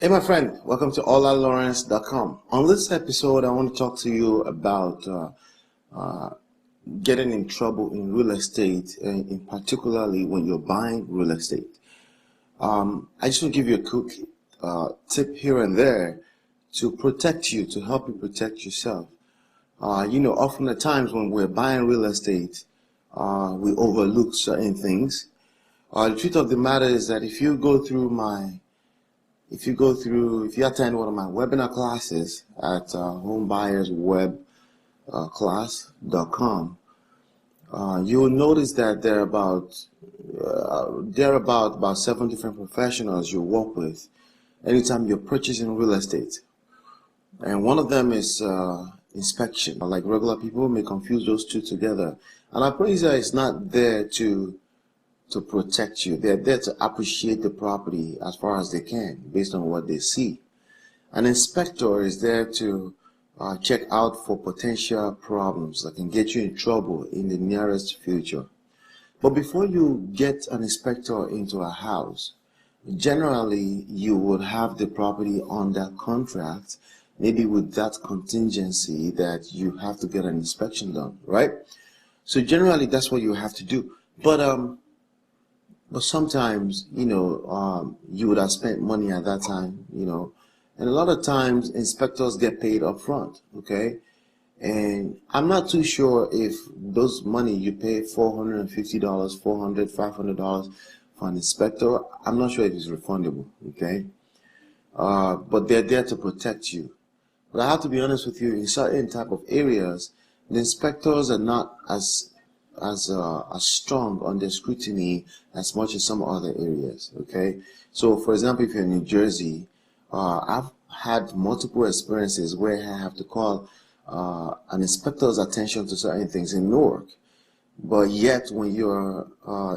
Hey, my friend, welcome to OLALawrence.com. On this episode, I want to talk to you about getting in trouble in real estate, and in particularly when you're buying real estate. I just want to give you a quick tip here and there to protect you, to help you protect yourself. Often at times when we're buying real estate, we overlook certain things. The truth of the matter is that if you attend one of my webinar classes at homebuyerswebclass.com, you will notice that there are about 7 different professionals you work with anytime you're purchasing real estate. And one of them is inspection. Like regular people may confuse those two together. An appraiser is not there to protect you. They're there to appreciate the property as far as they can based on what they see. An inspector is there to check out for potential problems that can get you in trouble in the nearest future. But before you get an inspector into a house, generally you would have the property under contract, maybe with that contingency that you have to get an inspection done, right? So generally that's what you have to do. But sometimes, you would have spent money at that time, and a lot of times inspectors get paid up front, okay? And I'm not too sure if those money you pay $450, $400, $500 for an inspector, I'm not sure if it's refundable, okay? But they're there to protect you. But I have to be honest with you, in certain type of areas, the inspectors are not as strong on their scrutiny as much as some other areas, okay? So for example, if you're in New Jersey, I've had multiple experiences where I have to call an inspector's attention to certain things in Newark. But yet when you're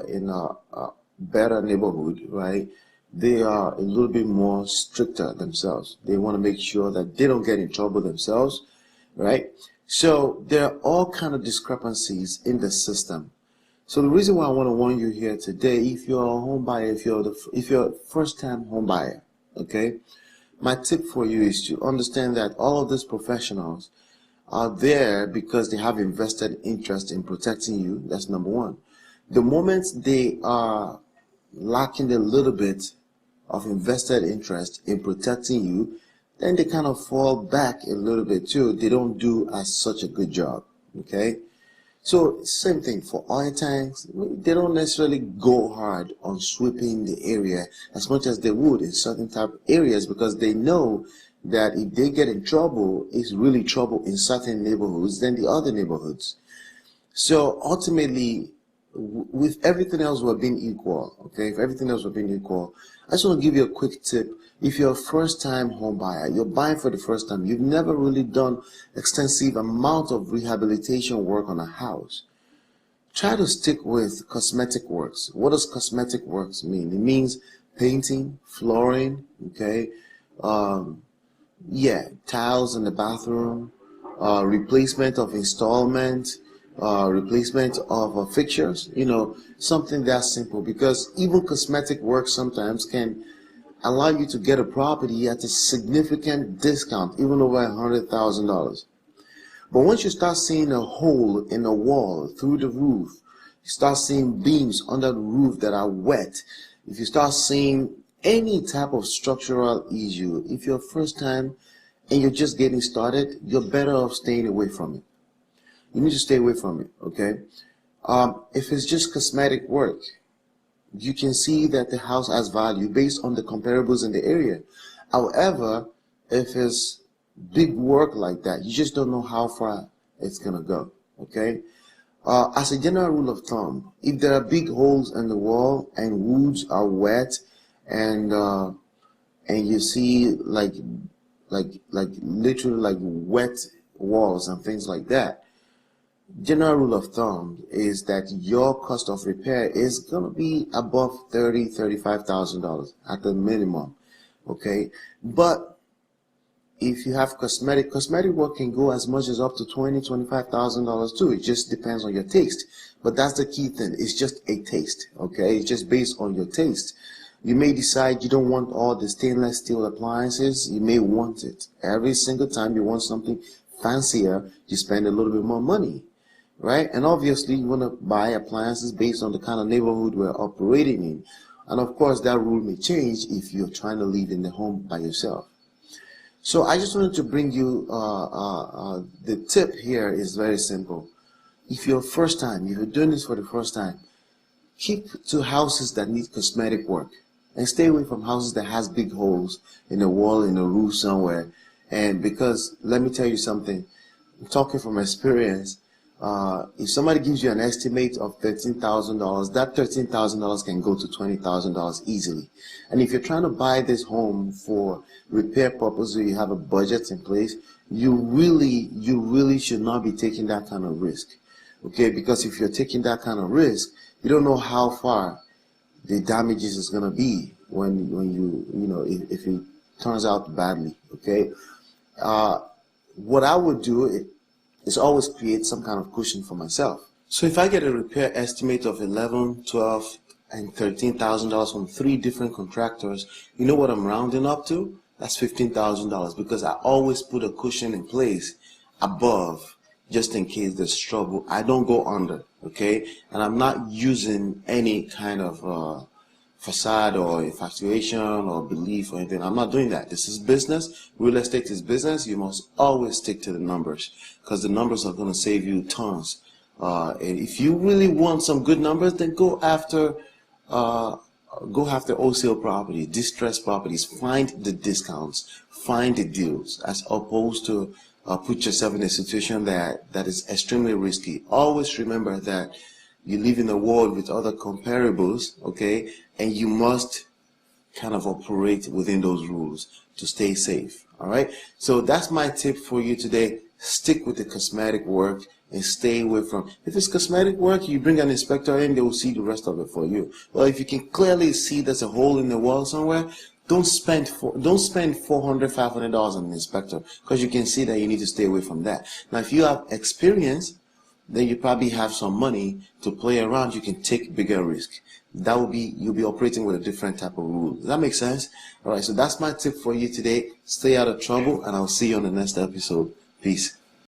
in a better neighborhood, right, they are a little bit more stricter themselves. They want to make sure that they don't get in trouble themselves, right? So there are all kind of discrepancies in the system. So the reason why I want to warn you here today, if you're a home buyer, if you're a first-time home buyer, okay, my tip for you is to understand that all of these professionals are there because they have invested interest in protecting you. That's number one. The moment they are lacking a little bit of invested interest in protecting you, then they kind of fall back a little bit too. They don't do as such a good job, okay? So same thing for oil tanks. They don't necessarily go hard on sweeping the area as much as they would in certain type of areas, because they know that if they get in trouble, it's really trouble in certain neighborhoods than the other neighborhoods. So ultimately, with everything else we're being equal, okay, if everything else we're being equal, I just want to give you a quick tip. If you're a first-time home buyer, you're buying for the first time, you've never really done extensive amount of rehabilitation work on a house, try to stick with cosmetic works. What does cosmetic works mean? It means painting, flooring, okay, tiles in the bathroom, replacement of installment, replacement of fixtures, something that simple, because even cosmetic work sometimes can allow you to get a property at a significant discount, even over $100,000. But once you start seeing a hole in a wall through the roof, you start seeing beams under the roof that are wet, if you start seeing any type of structural issue, if you're first time and you're just getting started, you're better off staying away from it. You need to stay away from it, okay? If it's just cosmetic work, you can see that the house has value based on the comparables in the area. However, if it's big work like that, you just don't know how far it's going to go, okay? As a general rule of thumb, if there are big holes in the wall and woods are wet and you see like literally like wet walls and things like that, general rule of thumb is that your cost of repair is going to be above $30,000-$35,000 at the minimum, okay? But if you have cosmetic work can go as much as up to $20,000-$25,000 too. It just depends on your taste. But that's the key thing. It's just a taste, okay? It's just based on your taste. You may decide you don't want all the stainless steel appliances. You may want it. Every single time you want something fancier, you spend a little bit more money, right? And obviously you want to buy appliances based on the kind of neighborhood we're operating in. And of course that rule may change if you're trying to live in the home by yourself. So I just wanted to bring you the tip here is very simple. If you're doing this for the first time, keep to houses that need cosmetic work and stay away from houses that has big holes in the wall, in the roof somewhere. And because let me tell you something, I'm talking from experience, if somebody gives you an estimate of $13,000, that $13,000 can go to $20,000 easily. And if you're trying to buy this home for repair purposes, you have a budget in place, you really should not be taking that kind of risk. Okay, because if you're taking that kind of risk, you don't know how far the damages is going to be when if it turns out badly. Okay, what I would do is always create some kind of cushion for myself. So if I get a repair estimate of $11,000, $12,000, and $13,000 from 3 different contractors, you know what I'm rounding up to? That's $15,000, because I always put a cushion in place above, just in case there's trouble. I don't go under, okay? And I'm not using any kind of facade or infatuation or belief or anything. I'm not doing that. This is business. Real estate is business. You must always stick to the numbers, because the numbers are going to save you tons. And if you really want some good numbers, then go after wholesale property, distressed properties. Find the discounts, find the deals, as opposed to put yourself in a situation that is extremely risky. Always remember that you live in a world with other comparables, okay, and you must kind of operate within those rules to stay safe. All right, so that's my tip for you today. Stick with the cosmetic work and stay away from, if it's cosmetic work, you bring an inspector in, they will see the rest of it for you. Well, if you can clearly see there's a hole in the wall somewhere, don't spend $400, $500 on an inspector, because you can see that you need to stay away from that. Now, if you have experience, then you probably have some money to play around. You can take bigger risk. That will be, you'll be operating with a different type of rule. Does that make sense? All right, so that's my tip for you today. Stay out of trouble, and I'll see you on the next episode. Peace.